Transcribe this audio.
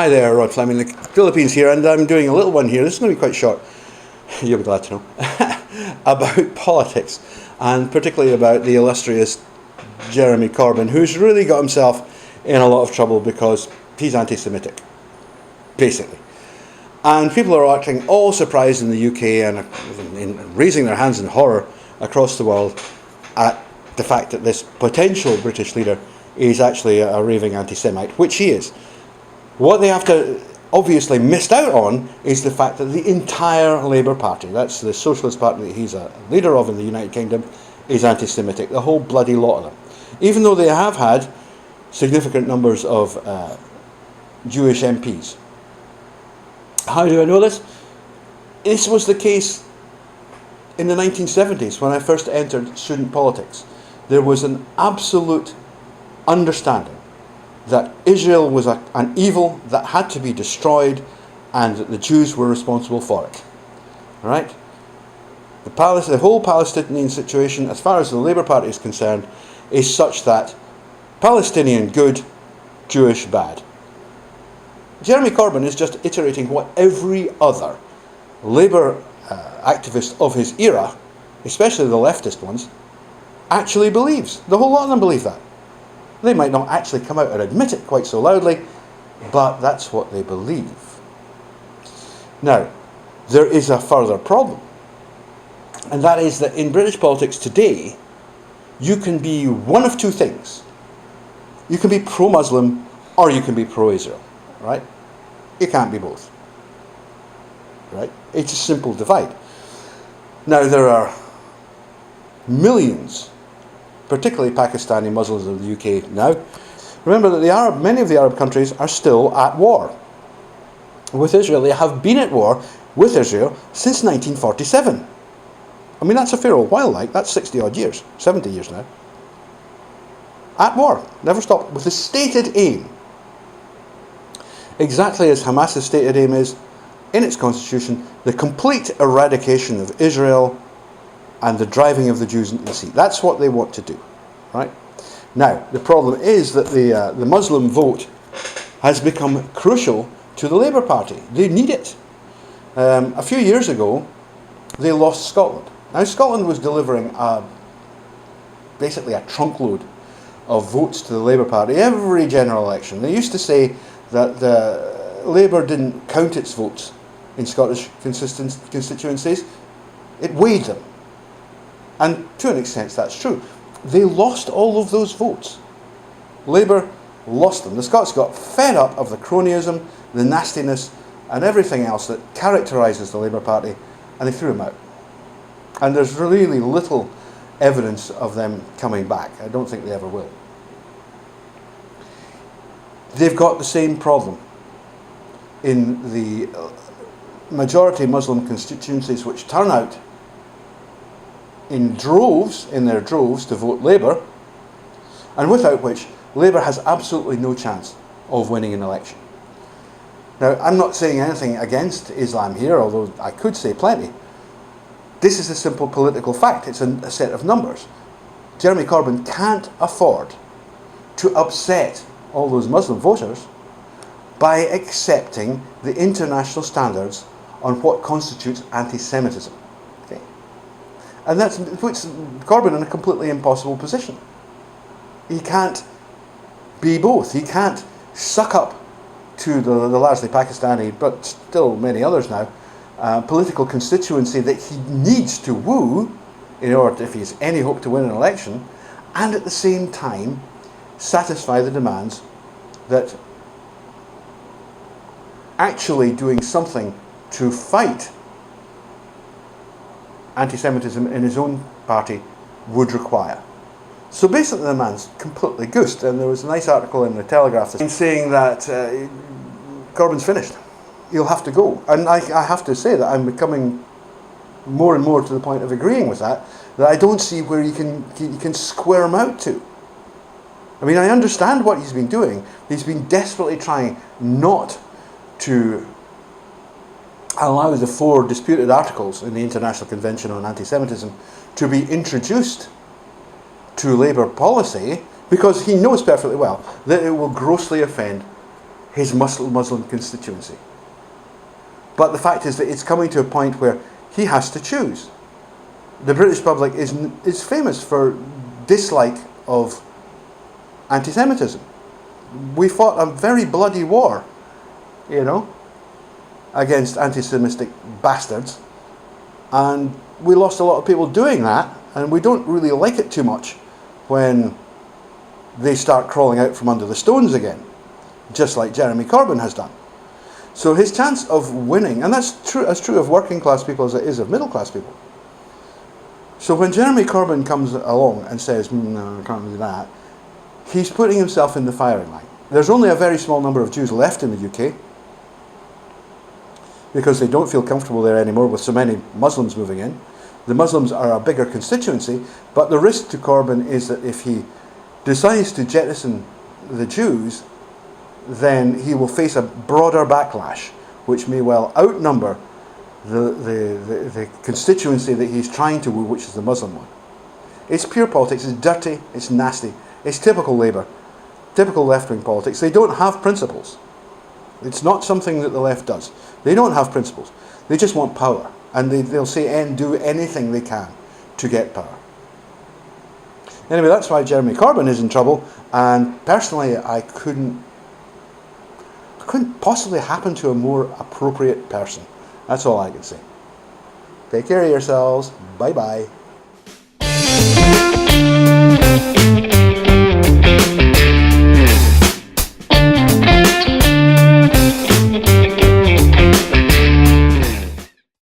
Hi there, Rod Fleming, the Philippines here, and I'm doing a little one here. This is going to be quite short, you'll be glad to know, about politics, and particularly about the illustrious Jeremy Corbyn, who's really got himself in a lot of trouble because he's anti-Semitic, basically. And people are acting all surprised in the UK and raising their hands in horror across the world at the fact that this potential British leader is actually a raving anti-Semite, which he is. What they have to obviously missed out on is the fact that the entire Labour Party, that's the Socialist Party that he's a leader of in the United Kingdom, is anti-Semitic, the whole bloody lot of them. Even though they have had significant numbers of Jewish MPs. How do I know this? This was the case in the 1970s when I first entered student politics. There was an absolute understanding that Israel was an evil that had to be destroyed and that the Jews were responsible for it. Right? The whole Palestinian situation, as far as the Labour Party is concerned, is such that Palestinian good, Jewish bad. Jeremy Corbyn is just iterating what every other Labour activist of his era, especially the leftist ones, actually believes. The whole lot of them believe that. They might not actually come out and admit it quite so loudly, but that's what they believe. Now, there is a further problem, and that is that in British politics today, you can be one of two things. You can be pro-Muslim or you can be pro-Israel, right? You can't be both, right? It's a simple divide. Now, there are millions, particularly Pakistani Muslims in the UK now. Remember that many of the Arab countries are still at war with Israel. They have been at war with Israel since 1947. I mean, that's a fair old while, like. That's 60 odd years, 70 years now. At war, never stopped, with the stated aim, exactly as Hamas's stated aim is, in its constitution, the complete eradication of Israel and the driving of the Jews into the sea. That's what they want to do, right? Now, the problem is that the Muslim vote has become crucial to the Labour Party. They need it. A few years ago, they lost Scotland. Now, Scotland was delivering basically a trunkload of votes to the Labour Party every general election. They used to say that Labour didn't count its votes in Scottish constituencies. It weighed them. And to an extent that's true. They lost all of those votes. Labour lost them. The Scots got fed up of the cronyism, the nastiness and everything else that characterises the Labour Party, and they threw them out. And there's really little evidence of them coming back. I don't think they ever will. They've got the same problem in the majority Muslim constituencies which turn out in their droves to vote Labour, and without which Labour has absolutely no chance of winning an election. Now, I'm not saying anything against Islam here, although I could say plenty. This is a simple political fact. It's a set of numbers. Jeremy Corbyn can't afford to upset all those Muslim voters by accepting the international standards on what constitutes anti-Semitism. Okay? And that puts Corbyn in a completely impossible position. He can't be both. He can't suck up to the largely Pakistani, but still many others now, political constituency that he needs to woo in order, if he has any hope to win an election, and at the same time satisfy the demands that actually doing something to fight anti-Semitism in his own party would require. So basically the man's completely goosed, and there was a nice article in the Telegraph saying that Corbyn's finished. He'll have to go. And I have to say that I'm becoming more and more to the point of agreeing with that I don't see where you can square him out to. I mean, I understand what he's been doing. He's been desperately trying not to allow the 4 disputed articles in the International Convention on Anti-Semitism to be introduced to Labour policy, because he knows perfectly well that it will grossly offend his Muslim constituency. But the fact is that it's coming to a point where he has to choose. The British public is famous for dislike of anti-Semitism. We fought a very bloody war, against anti-Semitic bastards, and we lost a lot of people doing that, and we don't really like it too much when they start crawling out from under the stones again, just like Jeremy Corbyn has done. So his chance of winning, and that's as true of working class people as it is of middle class people. So when Jeremy Corbyn comes along and says, no, I can't do that, he's putting himself in the firing line. There's only a very small number of Jews left in the UK because they don't feel comfortable there anymore with so many Muslims moving in. The Muslims are a bigger constituency, but the risk to Corbyn is that if he decides to jettison the Jews, then he will face a broader backlash, which may well outnumber the constituency that he's trying to woo, which is the Muslim one. It's pure politics, it's dirty, it's nasty, it's typical Labour, typical left-wing politics. They don't have principles. It's not something that the left does. They don't have principles. They just want power, and they'll say and do anything they can to get power. Anyway, that's why Jeremy Corbyn is in trouble, and personally I couldn't possibly happen to a more appropriate person. That's all I can say. Take care of yourselves. Bye-bye.